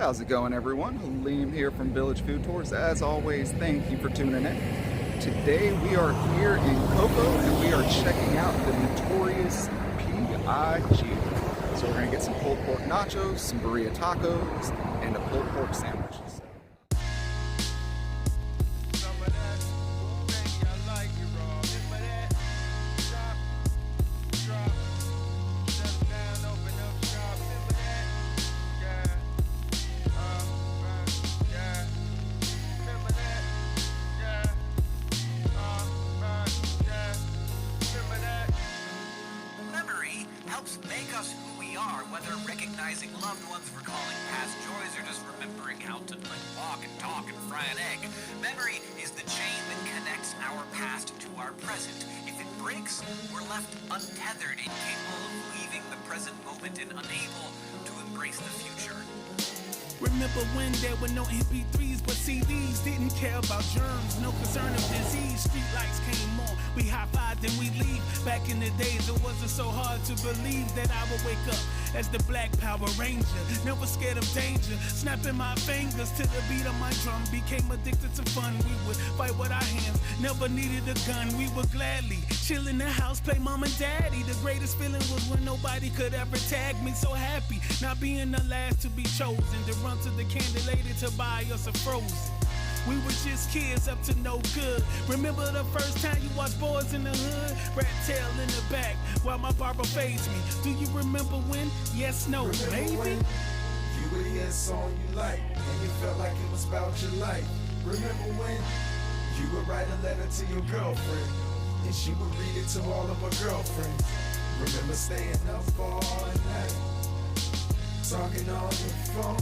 How's it going, everyone? Halim here from Village Food Tours. As always, thank you for tuning in. Today we are here in Cocoa and we are checking out the Notorious P.I.G. So we're going to get some pulled pork nachos, some Birria Tacos, and a pulled pork sandwich. Helps make us who we are, whether recognizing loved ones, recalling past joys, or just remembering how to walk and talk and fry an egg. Memory is the chain that connects our past to our present. If it breaks, we're left untethered, incapable of leaving the present moment and unable to embrace the future. Remember when there were no MP3s but CDs, didn't care about germs, no concern of disease. Street lights came on, we high-fived and we leave. Back in the days it wasn't so hard to believe that I would wake up as the Black Power Ranger, never scared of danger, snapping my fingers to the beat of my drum. Became addicted to fun, we would fight with our hands, never needed a gun. We would gladly chill in the house, play mom and daddy. The greatest feeling was when nobody could ever tag me. So happy not being the last to be chosen, to run to the candy lady to buy us a Frozen. We were just kids up to no good. Remember the first time you watched Boys in the Hood? Rat tail in the back while my barber fades me. Do you remember when? Yes, no, maybe? When you would hear a song you liked and you felt like it was about your life. Remember when you would write a letter to your girlfriend and she would read it to all of her girlfriends. Remember staying up all night, talking on the phone.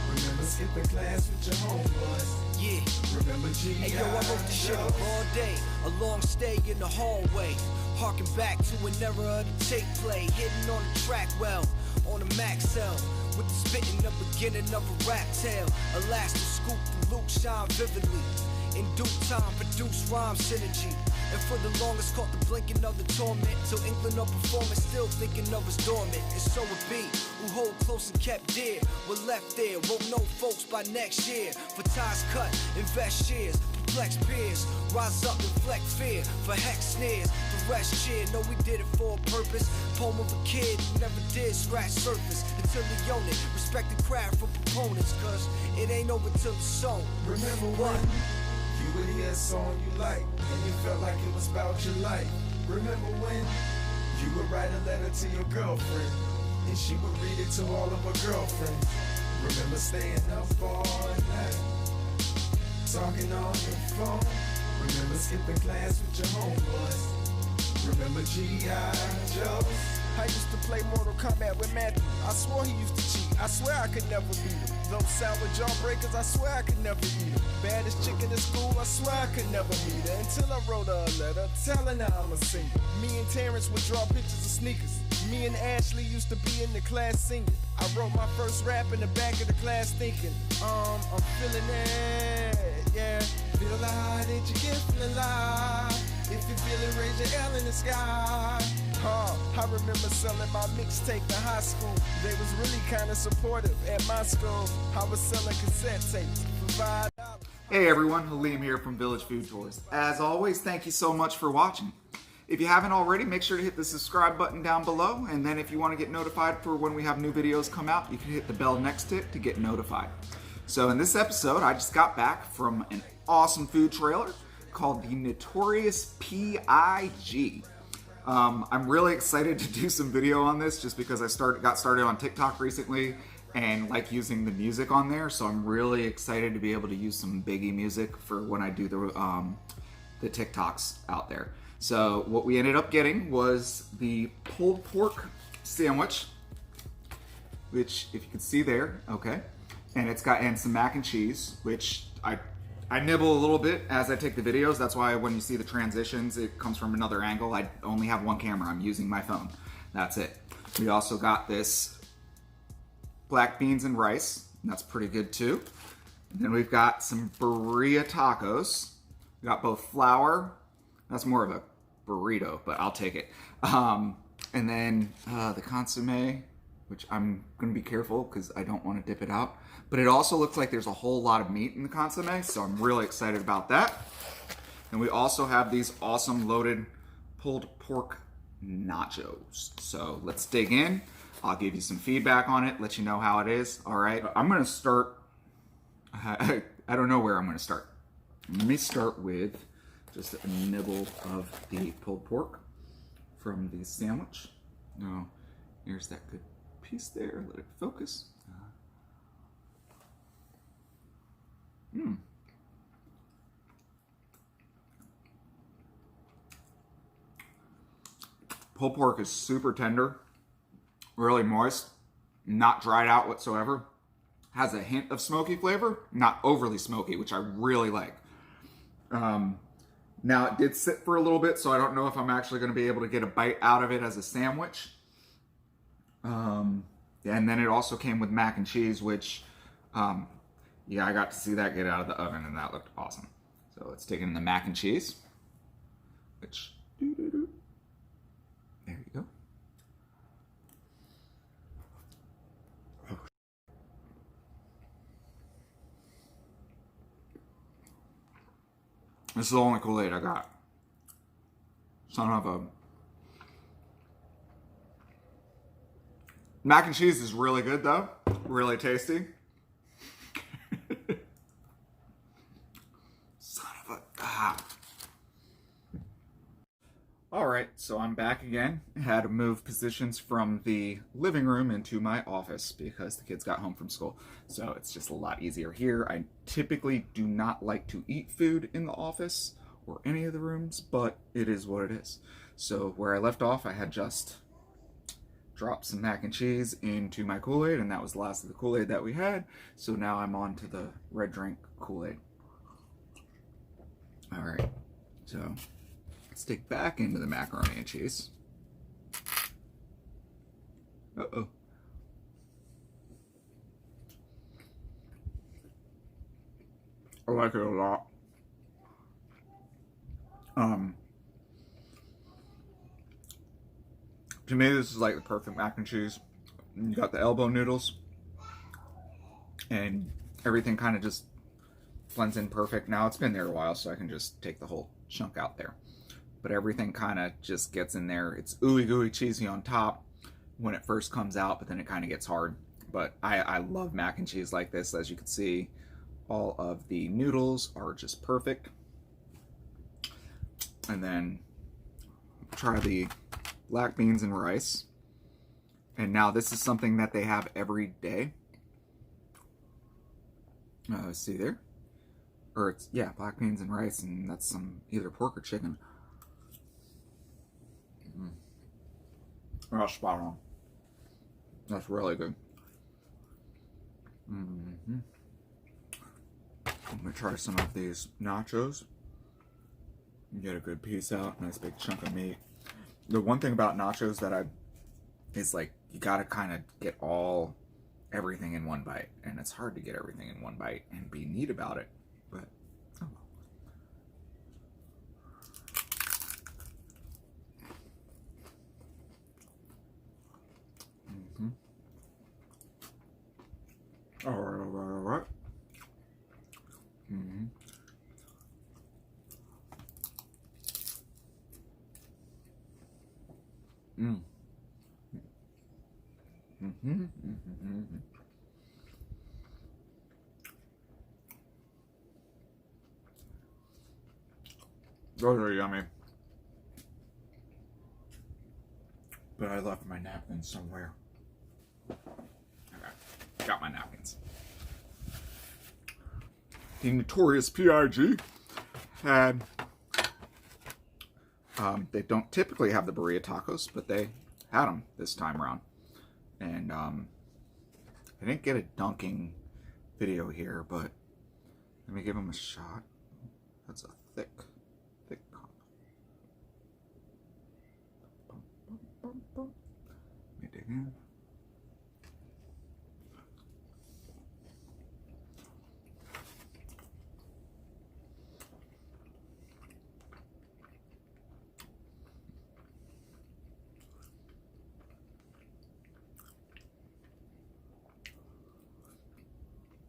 Remember skipping class with your homeboys. Yeah. Remember G.I. Hey yo, I wrote this shit up all day. A long stay in the hallway. Harking back to an era of the tape play. Hitting on the track well, on the max cell. With the spitting the beginning of a rap tale. Elastic scoop, the Luke shine vividly. In due time, produce rhyme synergy. And for the longest caught the blinking of the torment. Till England of performance, still thinking of us dormant. And so it be, who hold close and kept dear, were left there, won't know folks by next year. For ties cut, invest shares, perplex peers, rise up, inflect fear, for hex snares, the rest cheer. Know we did it for a purpose. Poem of a kid who never did scratch surface until they own it. Respect the craft from proponents, cause it ain't over till the song. Remember what? You would hear a song you liked and you felt like it was about your life. Remember when you would write a letter to your girlfriend and she would read it to all of her girlfriends. Remember staying up all night, talking on the phone. Remember skipping class with your homeboys. Remember G.I. Joe. I used to play Mortal Kombat with Matthew. I swore he used to cheat. I swear I could never beat him. Those sour jawbreakers, I swear I could never eat him. Baddest chick in the school, I swear I could never meet her. Until I wrote her a letter telling her I'm a singer. Me and Terrence would draw pictures of sneakers. Me and Ashley used to be in the class singing. I wrote my first rap in the back of the class thinking, I'm feeling it, yeah. Feel alive, did you get feeling alive? If you feel it, raise your L in the sky. I remember selling my mixtape in high school. They was really kind of supportive at my school. I was selling cassette tapes for $5. Hey everyone, Halim here from Village Food Tours. As always, thank you so much for watching. If you haven't already, make sure to hit the subscribe button down below, and then if you want to get notified for when we have new videos come out, you can hit the bell next to it to get notified. So in this episode, I just got back from an awesome food trailer called the Notorious P.I.G. I'm really excited to do some video on this just because I got started on TikTok recently and like using the music on there, so I'm really excited to be able to use some Biggie music for when I do the TikToks out there. So what we ended up getting was the pulled pork sandwich, which if you can see there, okay, and some mac and cheese, which I nibble a little bit as I take the videos. That's why when you see the transitions, it comes from another angle. I only have one camera. I'm using my phone. That's it. We also got this black beans and rice. That's pretty good too. And then we've got some Birria Tacos. We got both flour. That's more of a burrito, but I'll take it. And then the consomme which I'm going to be careful because I don't want to dip it out. But it also looks like there's a whole lot of meat in the consomme, so I'm really excited about that. And we also have these awesome loaded pulled pork nachos. So let's dig in. I'll give you some feedback on it, let you know how it is. All right, I'm going to start. I don't know where I'm going to start. Let me start with just a nibble of the pulled pork from the sandwich. Now, here's that good piece there. Let it focus. Pulled pork is super tender, really moist, not dried out whatsoever. Has a hint of smoky flavor, not overly smoky, which I really like. Now it did sit for a little bit, so I don't know if I'm actually going to be able to get a bite out of it as a sandwich. And then it also came with mac and cheese, which, yeah, I got to see that get out of the oven, and that looked awesome. So let's take in the mac and cheese, which, there you go. This is the only Kool-Aid I got. Son of a... Mac and cheese is really good though. Really tasty. Son of a... Alright, so I'm back again. Had to move positions from the living room into my office because the kids got home from school. So it's just a lot easier here. I typically do not like to eat food in the office or any of the rooms, but it is what it is. So where I left off, I had just dropped some mac and cheese into my Kool-Aid, and that was the last of the Kool-Aid that we had. So now I'm on to the red drink Kool-Aid. Alright, so let's dig back into the macaroni and cheese. Uh-oh. I like it a lot. To me, this is like the perfect mac and cheese. You got the elbow noodles, and everything kind of just blends in perfect. Now it's been there a while, so I can just take the whole chunk out there. But everything kind of just gets in there. It's ooey gooey cheesy on top when it first comes out, but then it kind of gets hard. But I love mac and cheese like this. As you can see, all of the noodles are just perfect. And then try the black beans and rice. And now this is something that they have every day. See there? Or it's, yeah, black beans and rice, and that's some either pork or chicken. Oh, spot on. That's really good. I'm gonna try some of these nachos. Get a good piece out, nice big chunk of meat. The one thing about nachos that is like, you gotta kind of get everything in one bite, and it's hard to get everything in one bite and be neat about it, but oh well. All right. Those are yummy. But I left my napkins somewhere. Okay, got my napkins. The Notorious P.I.G had, they don't typically have the Birria Tacos, but they had them this time around. And I didn't get a dunking video here, but let me give them a shot. That's a thick combo. Let me dig in.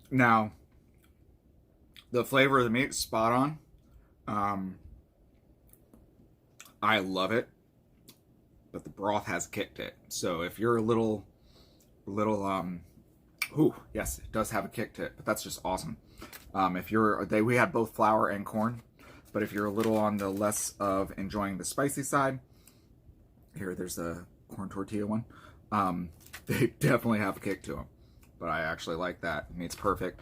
Now, the flavor of the meat is spot on. I love it, but the broth has kicked it. So if you're a little, ooh, yes, it does have a kick to it, but that's just awesome. If you're, we had both flour and corn, but if you're a little on the less of enjoying the spicy side, here, there's a corn tortilla one. They definitely have a kick to them, but I actually like that. Meat's perfect.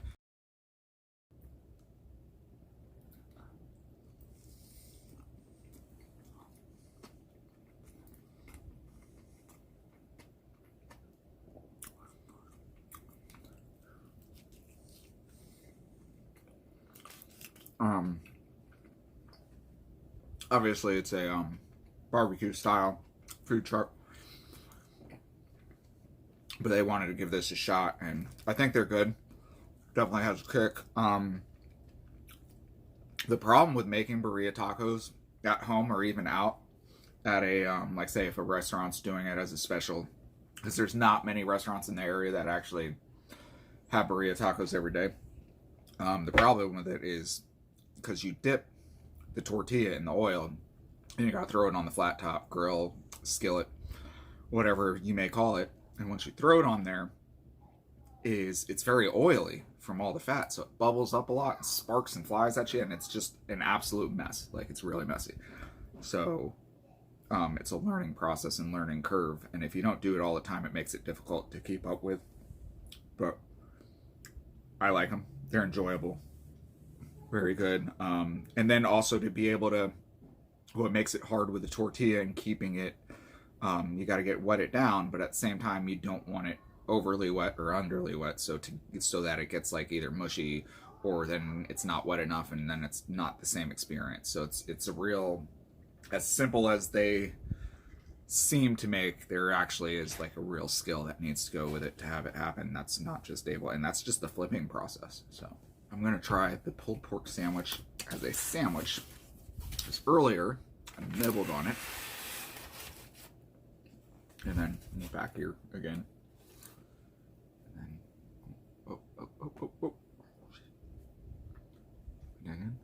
Obviously it's a barbecue style food truck, but they wanted to give this a shot, and I think they're good. Definitely has a kick. The problem with making burrito tacos at home or even out at a like, say if a restaurant's doing it as a special, because there's not many restaurants in the area that actually have burrito tacos every day. The problem with it is because you dip the tortilla in the oil and you gotta throw it on the flat top grill, skillet, whatever you may call it, and once you throw it on there, it's very oily from all the fat, so it bubbles up a lot and sparks and flies at you, and it's just an absolute mess. Like, it's really messy. So it's a learning process and learning curve, and if you don't do it all the time, it makes it difficult to keep up with. But I like them. They're enjoyable. Very good. And then also to be able to, what makes it hard with the tortilla and keeping it, you got to wet it down, but at the same time you don't want it overly wet or underly wet, so that it gets like either mushy or then it's not wet enough, and then it's not the same experience. So it's a real, as simple as they seem to make, there actually is like a real skill that needs to go with it to have it happen. That's not just able, and that's just the flipping process. So I'm gonna try the pulled pork sandwich as a sandwich, because earlier I nibbled on it, and then back here again, and then oh. Again.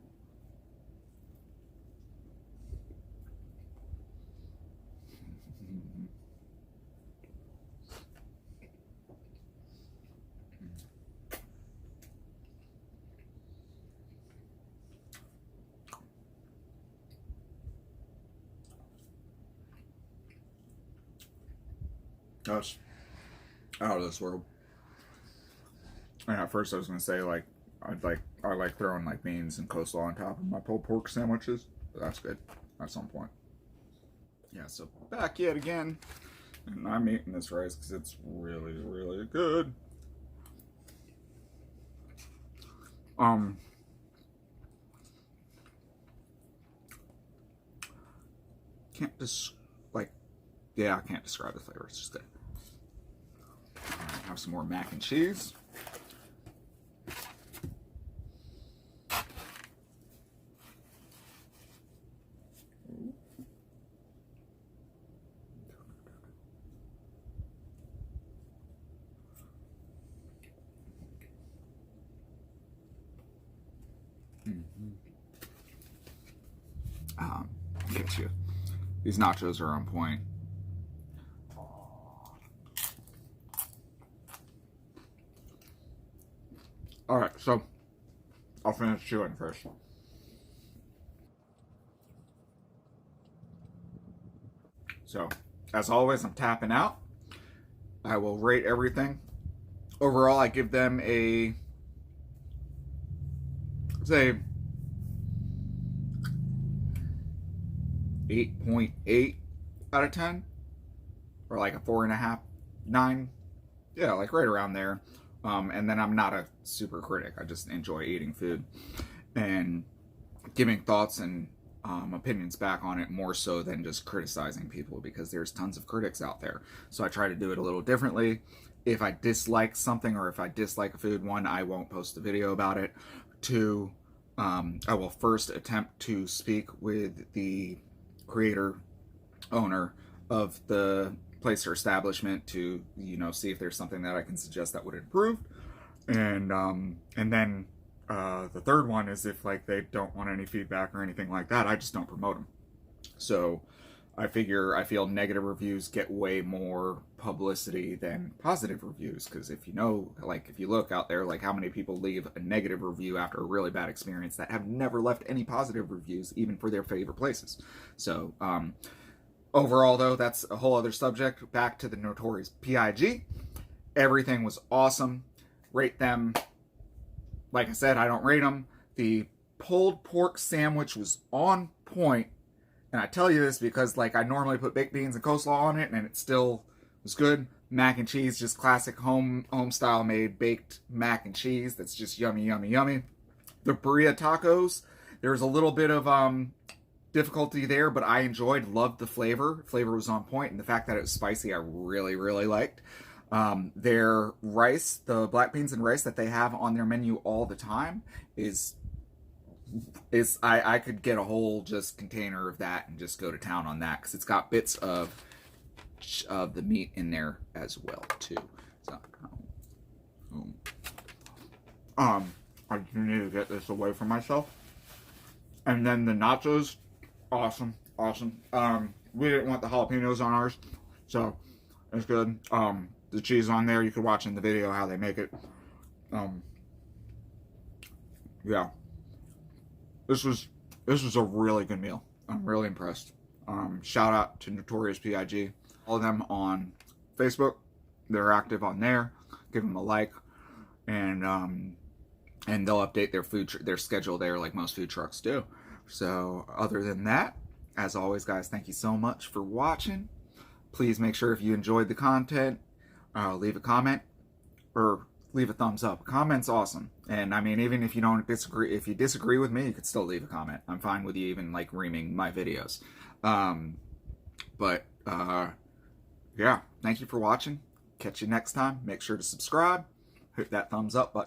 That's out of this world. And at first I was gonna say, like, I like throwing like beans and coleslaw on top of my pulled pork sandwiches, but that's good at some point. Yeah, so back yet again, and I'm eating this rice because it's really, really good. Can't I can't describe the flavor. It's just good. Have some more mac and cheese. Get you. These nachos are on point. Alright, so I'll finish chewing first. So, as always, I'm tapping out. I will rate everything. Overall, I give them a, say, 8.8 out of 10, or like a 4.5, 9, yeah, like right around there. And then I'm not a super critic. I just enjoy eating food and giving thoughts and opinions back on it, more so than just criticizing people, because there's tons of critics out there. So I try to do it a little differently. If I dislike something, or if I dislike a food, one, I won't post a video about it. Two, I will first attempt to speak with the creator, owner of the place or establishment to, see if there's something that I can suggest that would improve. And then the third one is if like they don't want any feedback or anything like that, I just don't promote them. So I feel negative reviews get way more publicity than positive reviews, because if you know, like if you look out there, like how many people leave a negative review after a really bad experience that have never left any positive reviews, even for their favorite places. So overall though, that's a whole other subject. Back to the Notorious P.I.G. Everything was awesome. Rate them. Like I said, I don't rate them. The pulled pork sandwich was on point. And I tell you this because, like, I normally put baked beans and coleslaw on it, and it still was good. Mac and cheese, just classic home style made baked mac and cheese. That's just yummy, yummy, yummy. The Birria Tacos, there's a little bit of difficulty there, but I loved the flavor. Flavor was on point, and the fact that it was spicy, I really, really liked. Their rice, the black beans and rice that they have on their menu all the time I could get a whole just container of that and just go to town on that, because it's got bits of the meat in there as well too. So I do need to get this away from myself. And then the nachos, awesome. We didn't want the jalapenos on ours, so it's good. The cheese on there, you could watch in the video how they make it. Yeah. This was a really good meal. I'm really impressed. Shout out to Notorious P.I.G. All of them on Facebook. They're active on there. Give them a like, and they'll update their schedule there like most food trucks do. So other than that, as always, guys, thank you so much for watching. Please make sure if you enjoyed the content, leave a comment or leave a thumbs up. Comment's awesome. And I mean, even if you disagree with me, you could still leave a comment. I'm fine with you even like reaming my videos. Yeah, thank you for watching. Catch you next time. Make sure to subscribe, hit that thumbs up button.